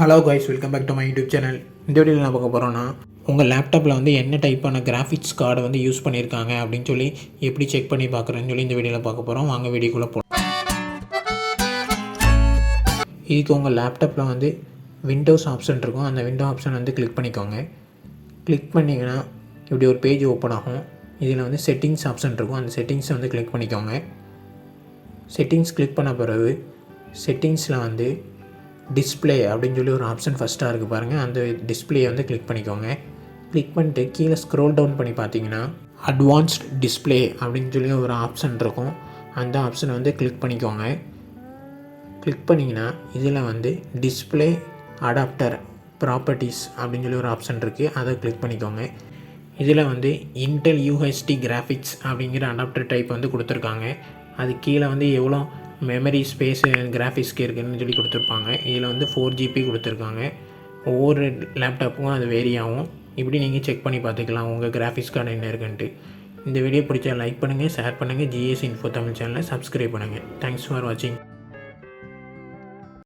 Hello guys, welcome back to my YouTube channel. இந்த வீடியோவில் என்ன பார்க்க போகிறோன்னா, உங்கள் லேப்டாப்பில் வந்து என்ன டைப்பான கிராஃபிக்ஸ் கார்டை வந்து யூஸ் பண்ணியிருக்காங்க அப்படின்னு சொல்லி எப்படி செக் பண்ணி பார்க்குறேன்னு சொல்லி இந்த வீடியோவில் பார்க்க போகிறோம். வாங்க வீடியோக்குள்ளே போகலாம். இதுக்கு உங்கள் லேப்டாப்பில் வந்து விண்டோஸ் ஆப்ஷன் இருக்கும். அந்த விண்டோ ஆப்ஷன் வந்து கிளிக் பண்ணிக்கோங்க. கிளிக் பண்ணிங்கன்னா இப்படி ஒரு பேஜ் ஓப்பன் ஆகும். இதில் வந்து செட்டிங்ஸ் ஆப்ஷன் இருக்கும். அந்த செட்டிங்ஸை வந்து கிளிக் பண்ணிக்கோங்க. செட்டிங்ஸ் கிளிக் பண்ண பிறகு செட்டிங்ஸில் வந்து டிஸ்பிளே அப்படின்னு சொல்லி ஒரு ஆப்ஷன் ஃபஸ்ட்டாக இருக்குது பாருங்கள். அந்த டிஸ்பிளேயை வந்து கிளிக் பண்ணிக்கோங்க. கிளிக் பண்ணிட்டு கீழே ஸ்க்ரோல் டவுன் பண்ணி பார்த்தீங்கன்னா அட்வான்ஸ்ட் டிஸ்பிளே அப்படின்னு சொல்லி ஒரு ஆப்ஷன் இருக்கும். அந்த ஆப்ஷனை வந்து கிளிக் பண்ணிக்கோங்க. கிளிக் பண்ணிங்கன்னா இதில் வந்து டிஸ்பிளே அடாப்டர் ப்ராப்பர்ட்டிஸ் அப்படின்னு சொல்லி ஒரு ஆப்ஷன் இருக்குது. அதை கிளிக் பண்ணிக்கோங்க. இதில் வந்து இன்டெல் யூஹெச்டி கிராஃபிக்ஸ் அப்படிங்கிற அடாப்டர் டைப் வந்து கொடுத்துருக்காங்க. அது கீழே வந்து எவ்வளோ மெமரி ஸ்பேஸு கிராஃபிக்ஸ்க்கு இருக்குதுன்னு சொல்லி கொடுத்துருப்பாங்க. இதில் வந்து 4GB கொடுத்துருக்காங்க. ஒவ்வொரு லேப்டாப்புக்கும் அது வேரி ஆகும். இப்படி நீங்கள் செக் பண்ணி பார்த்துக்கலாம் உங்கள் கிராஃபிக்ஸ் கார்டு என்ன இருக்குன்ட்டு. இந்த வீடியோ பிடிச்சா லைக் பண்ணுங்கள், ஷேர் பண்ணுங்கள். ஜிஎஸ் இன்ஃபோ தமிழ் சேனலை சப்ஸ்கிரைப் பண்ணுங்கள். தேங்க்ஸ் ஃபார் வாட்சிங்.